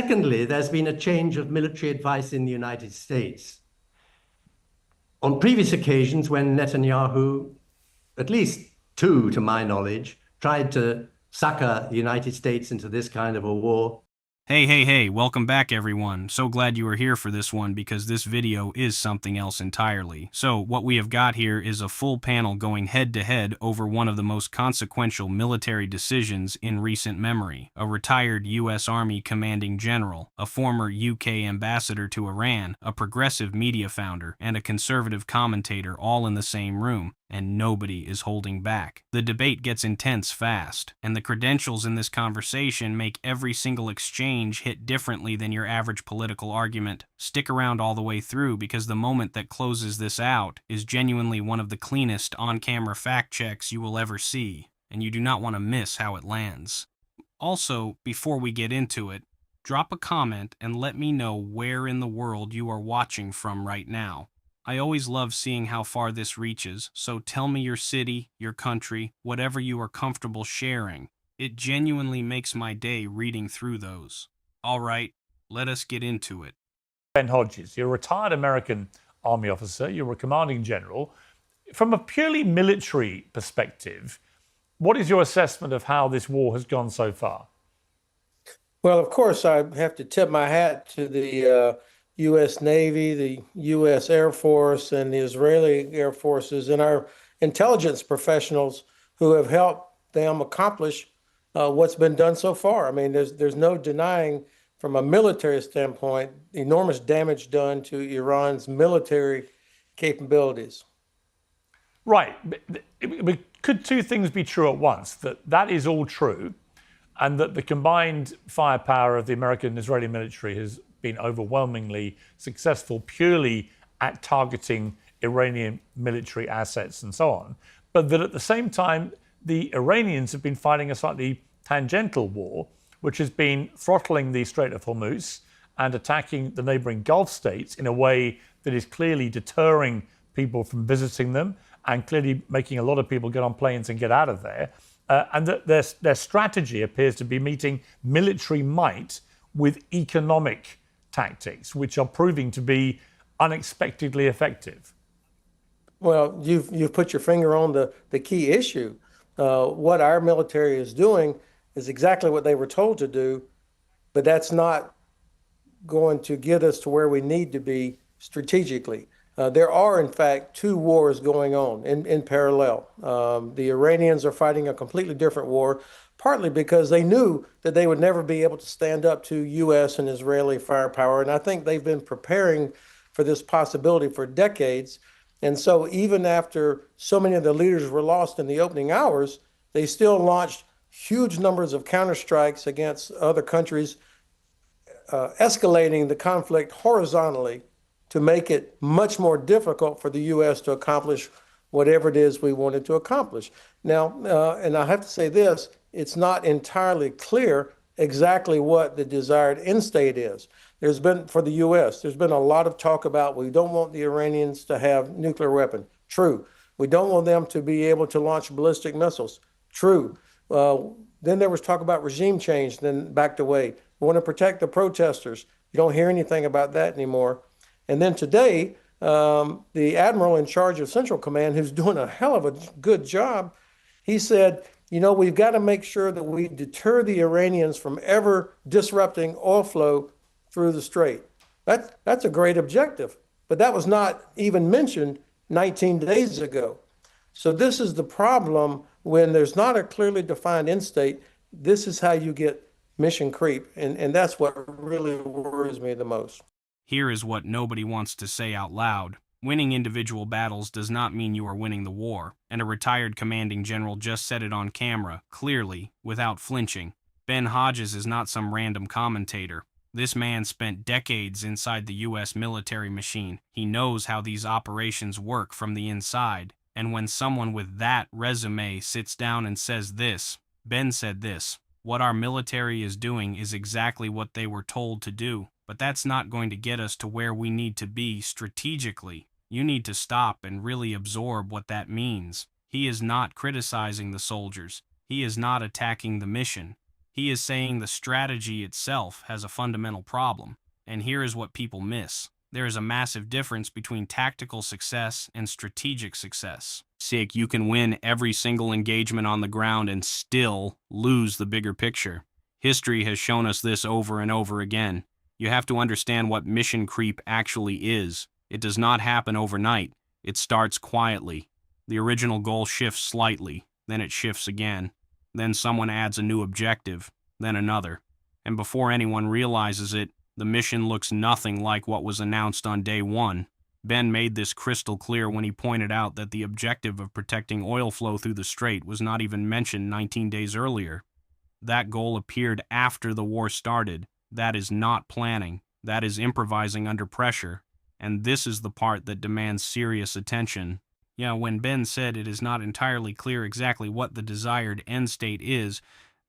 Secondly, there's been a change of military advice in the United States. On previous occasions, when Netanyahu, at least two to my knowledge, tried to sucker the United States into this kind of a war. Hey, welcome back everyone. So glad you are here for this one because this video is something else entirely. So what we have got here is a full panel going head to head over one of the most consequential military decisions in recent memory. A retired US Army commanding general, a former UK ambassador to Iran, a progressive media founder, and a conservative commentator all in the same room. And nobody is holding back. The debate gets intense fast, and the credentials in this conversation make every single exchange hit differently than your average political argument. Stick around all the way through because the moment that closes this out is genuinely one of the cleanest on-camera fact checks you will ever see, and you do not want to miss how it lands. Also, before we get into it, drop a comment and let me know where in the world you are watching from right now. I always love seeing how far this reaches, so tell me your city, your country, whatever you are comfortable sharing. It genuinely makes my day reading through those. Alright, let us get into it. Ben Hodges, you're a retired American Army officer, you're a commanding general. From a purely military perspective, what is your assessment of how this war has gone so far? Well, of course, I have to tip my hat to the U.S. Navy, the U.S. Air Force, and the Israeli Air Forces, and our intelligence professionals who have helped them accomplish what's been done so far. I mean, there's no denying from a military standpoint, the enormous damage done to Iran's military capabilities. Right. Could two things be true at once? That is all true, and that the combined firepower of the American and Israeli military has been overwhelmingly successful purely at targeting Iranian military assets and so on, but that at the same time, the Iranians have been fighting a slightly tangential war, which has been throttling the Strait of Hormuz and attacking the neighboring Gulf states in a way that is clearly deterring people from visiting them and clearly making a lot of people get on planes and get out of there. And that their strategy appears to be meeting military might with economic tactics, which are proving to be unexpectedly effective. Well, you've put your finger on the key issue. What our military is doing is exactly what they were told to do, but that's not going to get us to where we need to be strategically. There are, in fact, two wars going on in parallel. The Iranians are fighting a completely different war, partly because they knew that they would never be able to stand up to U.S. and Israeli firepower. And I think they've been preparing for this possibility for decades. And so even after so many of the leaders were lost in the opening hours, they still launched huge numbers of counterstrikes against other countries, escalating the conflict horizontally to make it much more difficult for the U.S. to accomplish whatever it is we wanted to accomplish. Now, and I have to say this, it's not entirely clear exactly what the desired end state is. There's been, for the U.S., there's been a lot of talk about we don't want the Iranians to have nuclear weapons. True. We don't want them to be able to launch ballistic missiles. True. Then there was talk about regime change, then backed away. We want to protect the protesters. You don't hear anything about that anymore. And then today, the admiral in charge of Central Command, who's doing a hell of a good job, he said, you know, we've got to make sure that we deter the Iranians from ever disrupting oil flow through the strait. That's a great objective, but that was not even mentioned 19 days ago. So this is the problem when there's not a clearly defined end state. This is how you get mission creep, and that's what really worries me the most. Here is what nobody wants to say out loud. Winning individual battles does not mean you are winning the war, and a retired commanding general just said it on camera, clearly, without flinching. Ben Hodges is not some random commentator. This man spent decades inside the U.S. military machine. He knows how these operations work from the inside, and when someone with that resume sits down and says this, Ben said this, what our military is doing is exactly what they were told to do, but that's not going to get us to where we need to be strategically. You need to stop and really absorb what that means. He is not criticizing the soldiers. He is not attacking the mission. He is saying the strategy itself has a fundamental problem, and here is what people miss. There is a massive difference between tactical success and strategic success. Cenk, you can win every single engagement on the ground and still lose the bigger picture. History has shown us this over and over again. You have to understand what mission creep actually is. It does not happen overnight. It starts quietly. The original goal shifts slightly, then it shifts again. Then someone adds a new objective, then another. And before anyone realizes it, the mission looks nothing like what was announced on day one. Ben made this crystal clear when he pointed out that the objective of protecting oil flow through the strait was not even mentioned 19 days earlier. That goal appeared after the war started. That is not planning. That is improvising under pressure. And this is the part that demands serious attention. Yeah, when Ben said it is not entirely clear exactly what the desired end state is,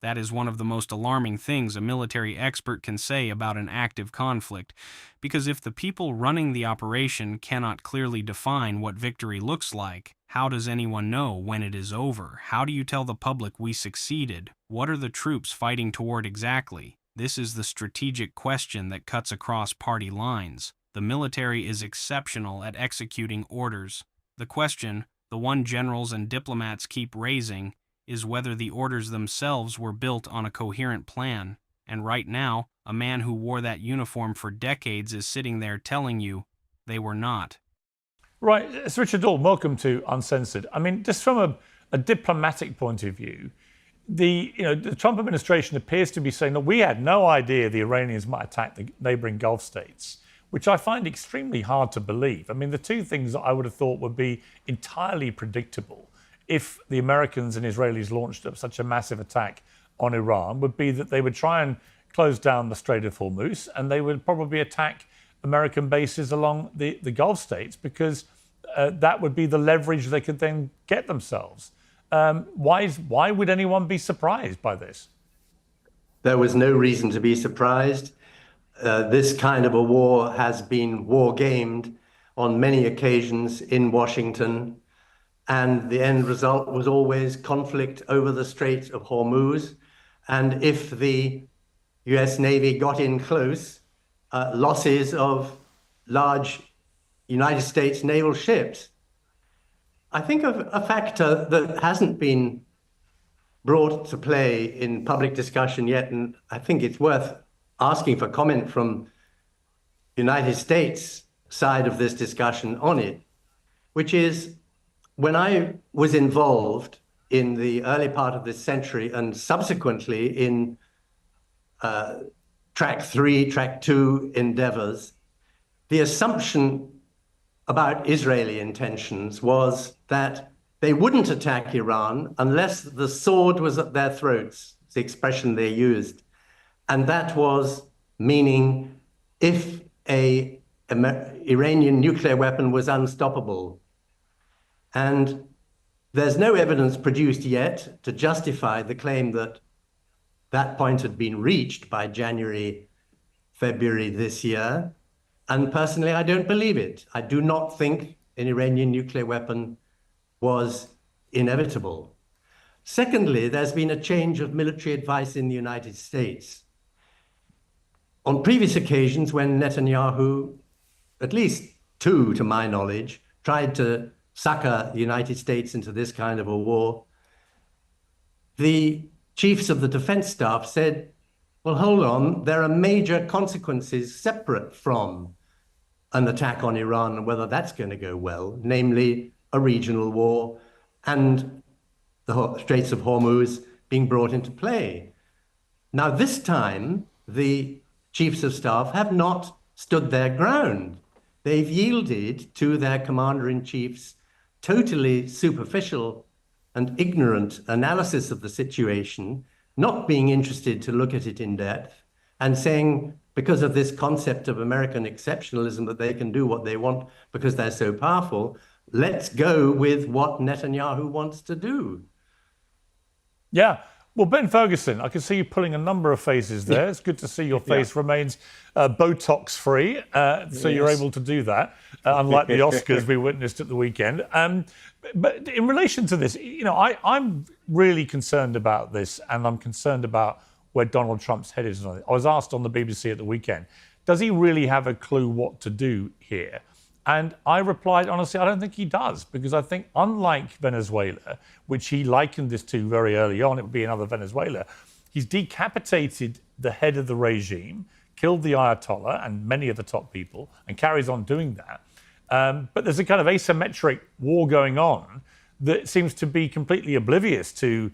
that is one of the most alarming things a military expert can say about an active conflict, because if the people running the operation cannot clearly define what victory looks like, how does anyone know when it is over? How do you tell the public we succeeded? What are the troops fighting toward exactly? This is the strategic question that cuts across party lines. The military is exceptional at executing orders. The question, the one generals and diplomats keep raising, is whether the orders themselves were built on a coherent plan. And right now, a man who wore that uniform for decades is sitting there telling you they were not. Right, it's Richard Dahl. Welcome to Uncensored. I mean, just from a diplomatic point of view, the Trump administration appears to be saying that we had no idea the Iranians might attack the neighboring Gulf states, which I find extremely hard to believe. I mean, the two things that I would have thought would be entirely predictable if the Americans and Israelis launched up such a massive attack on Iran would be that they would try and close down the Strait of Hormuz, and they would probably attack American bases along the Gulf states, because that would be the leverage they could then get themselves. Why would anyone be surprised by this? There was no reason to be surprised. This kind of a war has been war-gamed on many occasions in Washington, and the end result was always conflict over the Strait of Hormuz. And if the US Navy got in close, losses of large United States naval ships. I think of a factor that hasn't been brought to play in public discussion yet, and I think it's worth asking for comment from the United States side of this discussion on it, which is, when I was involved in the early part of this century and subsequently in track 3, track 2 endeavors, the assumption about Israeli intentions was that they wouldn't attack Iran unless the sword was at their throats, the expression they used. And that was meaning if an Iranian nuclear weapon was unstoppable. And there's no evidence produced yet to justify the claim that that point had been reached by January, February this year. And personally, I don't believe it. I do not think an Iranian nuclear weapon was inevitable. Secondly, there's been a change of military advice in the United States. On previous occasions, when Netanyahu, at least two to my knowledge, tried to sucker the United States into this kind of a war, the chiefs of the defense staff said, well, hold on, there are major consequences separate from an attack on Iran and whether that's going to go well, namely a regional war and the Straits of Hormuz being brought into play. Now, this time, the chiefs of staff have not stood their ground. They've yielded to their commander-in-chief's totally superficial and ignorant analysis of the situation, not being interested to look at it in depth, and saying, because of this concept of American exceptionalism, that they can do what they want because they're so powerful, let's go with what Netanyahu wants to do. Yeah. Well, Ben Ferguson, I can see you pulling a number of faces there. It's good to see your face remains Botox-free, so you're able to do that, unlike the Oscars we witnessed at the weekend. But in relation to this, I'm really concerned about this, and I'm concerned about where Donald Trump's head is on it. I was asked on the BBC at the weekend, does he really have a clue what to do here? And I replied, honestly, I don't think he does, because I think unlike Venezuela, which he likened this to very early on, it would be another Venezuela, he's decapitated the head of the regime, killed the Ayatollah and many of the top people, and carries on doing that. But there's a kind of asymmetric war going on that seems to be completely oblivious to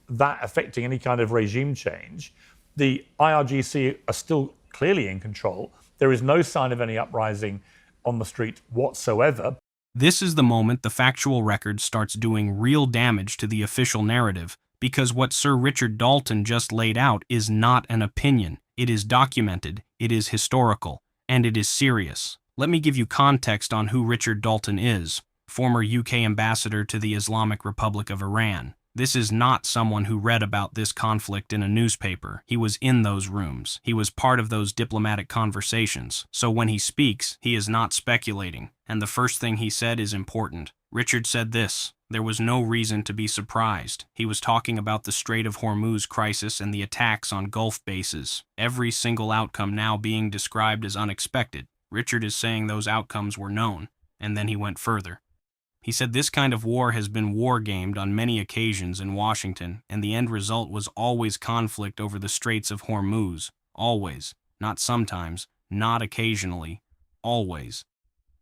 that affecting any kind of regime change. The IRGC are still clearly in control. There is no sign of any uprising on the street whatsoever. This is the moment the factual record starts doing real damage to the official narrative, because what Sir Richard Dalton just laid out is not an opinion. It is documented, it is historical, and it is serious. Let me give you context on who Richard Dalton is, former UK ambassador to the Islamic Republic of Iran. This is not someone who read about this conflict in a newspaper. He was in those rooms. He was part of those diplomatic conversations. So when he speaks, he is not speculating. And the first thing he said is important. Richard said this: there was no reason to be surprised. He was talking about the Strait of Hormuz crisis and the attacks on Gulf bases. Every single outcome now being described as unexpected. Richard is saying those outcomes were known. And then he went further. He said this kind of war has been war-gamed on many occasions in Washington, and the end result was always conflict over the Straits of Hormuz. Always. Not sometimes. Not occasionally. Always.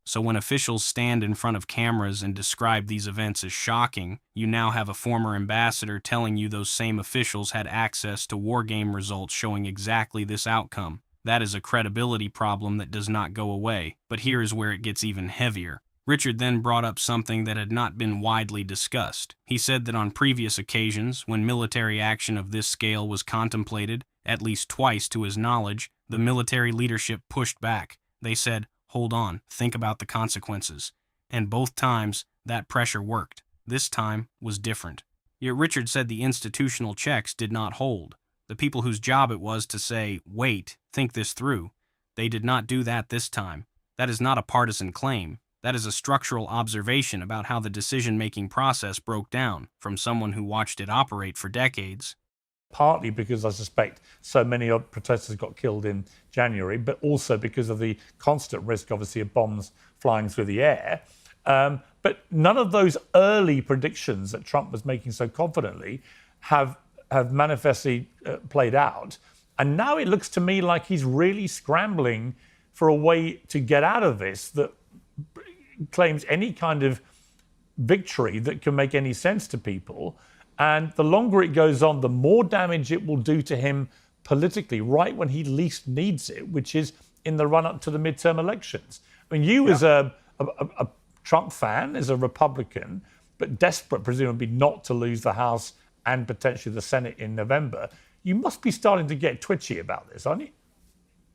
So when officials stand in front of cameras and describe these events as shocking, you now have a former ambassador telling you those same officials had access to war game results showing exactly this outcome. That is a credibility problem that does not go away. But here is where it gets even heavier. Richard then brought up something that had not been widely discussed. He said that on previous occasions, when military action of this scale was contemplated, at least twice to his knowledge, the military leadership pushed back. They said, hold on, think about the consequences. And both times, that pressure worked. This time was different. Yet Richard said the institutional checks did not hold. The people whose job it was to say, wait, think this through, they did not do that this time. That is not a partisan claim. That is a structural observation about how the decision-making process broke down from someone who watched it operate for decades. Partly because I suspect so many protesters got killed in January, but also because of the constant risk, obviously, of bombs flying through the air. But none of those early predictions that Trump was making so confidently have manifestly played out. And now it looks to me like he's really scrambling for a way to get out of this that claims any kind of victory that can make any sense to people. And the longer it goes on, the more damage it will do to him politically, right when he least needs it, which is in the run-up to the midterm elections. I mean, you as a Trump fan, as a Republican, but desperate, presumably, not to lose the House and potentially the Senate in November, you must be starting to get twitchy about this, aren't you?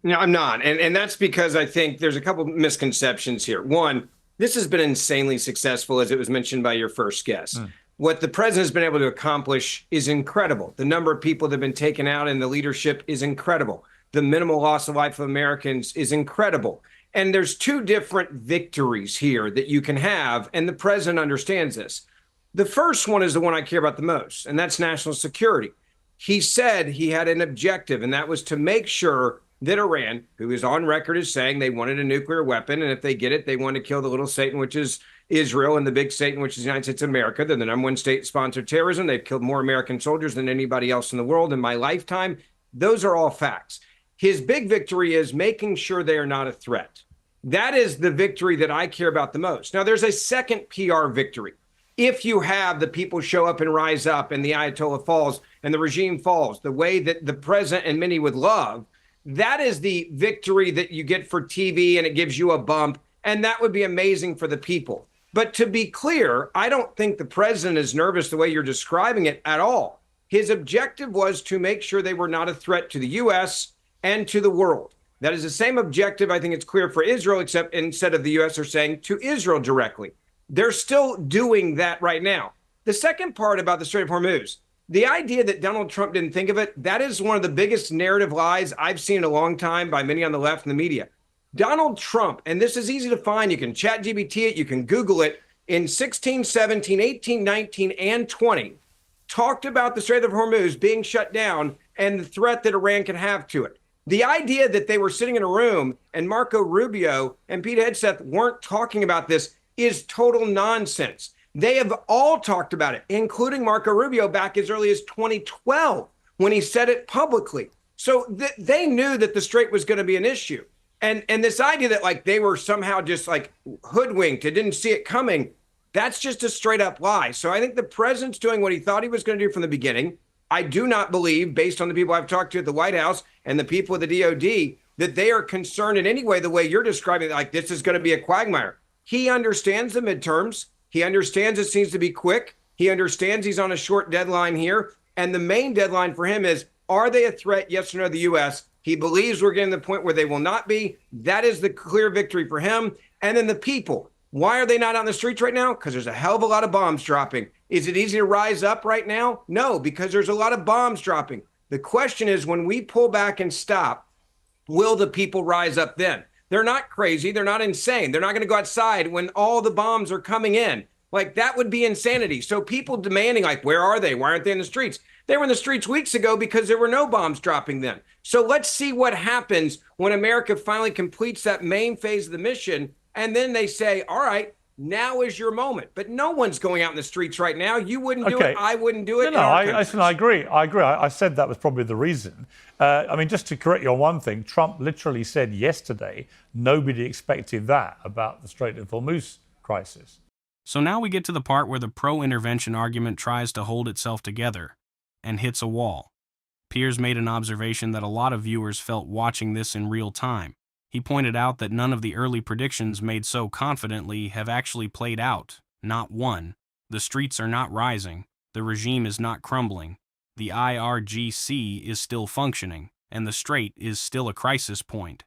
No, I'm not. And that's because I think there's a couple of misconceptions here. One, this has been insanely successful, as it was mentioned by your first guest. What the president has been able to accomplish is incredible. The number of people that have been taken out in the leadership is incredible. The minimal loss of life of Americans is incredible. And there's two different victories here that you can have, and the president understands this. The first one is the one I care about the most, and that's national security. He said he had an objective, and that was to make sure that Iran, who is on record as saying they wanted a nuclear weapon, and if they get it, they want to kill the little Satan, which is Israel, and the big Satan, which is the United States of America. They're the number one state-sponsored terrorism. They've killed more American soldiers than anybody else in the world in my lifetime. Those are all facts. His big victory is making sure they are not a threat. That is the victory that I care about the most. Now, there's a second PR victory. If you have the people show up and rise up and the Ayatollah falls and the regime falls, the way that the president and many would love, that is the victory that you get for TV, and it gives you a bump, and that would be amazing for the people. But to be clear, I don't think the president is nervous the way you're describing it at all. His objective was to make sure they were not a threat to the U.S. and to the world. That is the same objective, I think it's clear, for Israel, except instead of the U.S. are saying to Israel directly. They're still doing that right now. The second part about the Strait of Hormuz, the idea that Donald Trump didn't think of it, that is one of the biggest narrative lies I've seen in a long time by many on the left and the media. Donald Trump, and this is easy to find, you can chat GBT it, you can Google it, in 16, 17, 18, 19, and 20, talked about the Strait of Hormuz being shut down and the threat that Iran can have to it. The idea that they were sitting in a room and Marco Rubio and Pete Hegseth weren't talking about this is total nonsense. They have all talked about it, including Marco Rubio back as early as 2012 when he said it publicly. So they knew that the Strait was going to be an issue. And this idea that like they were somehow just like hoodwinked and didn't see it coming, that's just a straight up lie. So I think the president's doing what he thought he was going to do from the beginning. I do not believe, based on the people I've talked to at the White House and the people at the DOD, that they are concerned in any way the way you're describing it, like this is going to be a quagmire. He understands the midterms. He understands it needs to be quick. He understands he's on a short deadline here. And the main deadline for him is, are they a threat, yes or no, to the U.S.? He believes we're getting to the point where they will not be. That is the clear victory for him. And then the people. Why are they not out in the streets right now? Because there's a hell of a lot of bombs dropping. Is it easy to rise up right now? No, because there's a lot of bombs dropping. The question is, when we pull back and stop, will the people rise up then? They're not crazy. They're not insane. They're not going to go outside when all the bombs are coming in. Like, that would be insanity. So people demanding, like, where are they? Why aren't they in the streets? They were in the streets weeks ago because there were no bombs dropping then. So let's see what happens when America finally completes that main phase of the mission. And then they say, all right, now is your moment. But no one's going out in the streets right now. You wouldn't do it. I wouldn't do it. I agree. I said that was probably the reason. I mean, just to correct you on one thing, Trump literally said yesterday nobody expected that about the Strait of Hormuz crisis. So now we get to the part where the pro-intervention argument tries to hold itself together and hits a wall. Piers made an observation that a lot of viewers felt watching this in real time. He pointed out that none of the early predictions made so confidently have actually played out. Not one. The streets are not rising. The regime is not crumbling. The IRGC is still functioning, and the Strait is still a crisis point.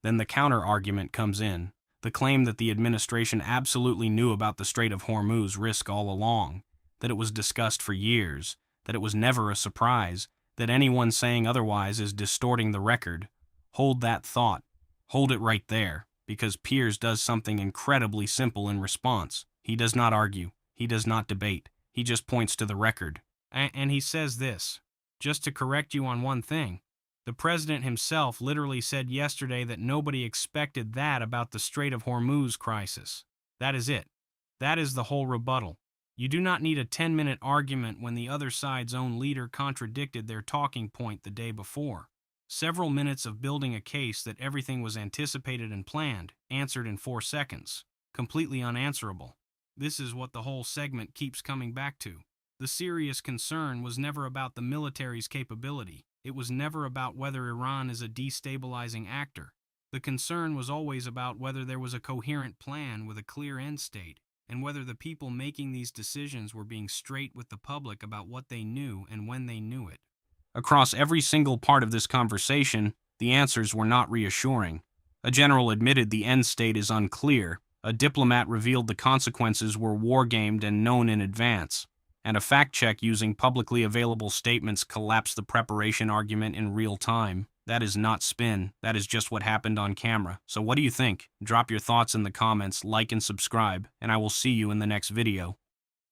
Then the counter-argument comes in. The claim that the administration absolutely knew about the Strait of Hormuz risk all along, that it was discussed for years, that it was never a surprise, that anyone saying otherwise is distorting the record. Hold that thought. Hold it right there, because Piers does something incredibly simple in response. He does not argue. He does not debate. He just points to the record. And he says this, just to correct you on one thing. The president himself literally said yesterday that nobody expected that about the Strait of Hormuz crisis. That is it. That is the whole rebuttal. You do not need a 10-minute argument when the other side's own leader contradicted their talking point the day before. Several minutes of building a case that everything was anticipated and planned, answered in 4 seconds. Completely unanswerable. This is what the whole segment keeps coming back to. The serious concern was never about the military's capability. It was never about whether Iran is a destabilizing actor. The concern was always about whether there was a coherent plan with a clear end state, and whether the people making these decisions were being straight with the public about what they knew and when they knew it. Across every single part of this conversation, the answers were not reassuring. A general admitted the end state is unclear. A diplomat revealed the consequences were wargamed and known in advance. And a fact check using publicly available statements collapsed the preparation argument in real time. That is not spin. That is just what happened on camera. So what do you think? Drop your thoughts in the comments, like and subscribe, and I will see you in the next video.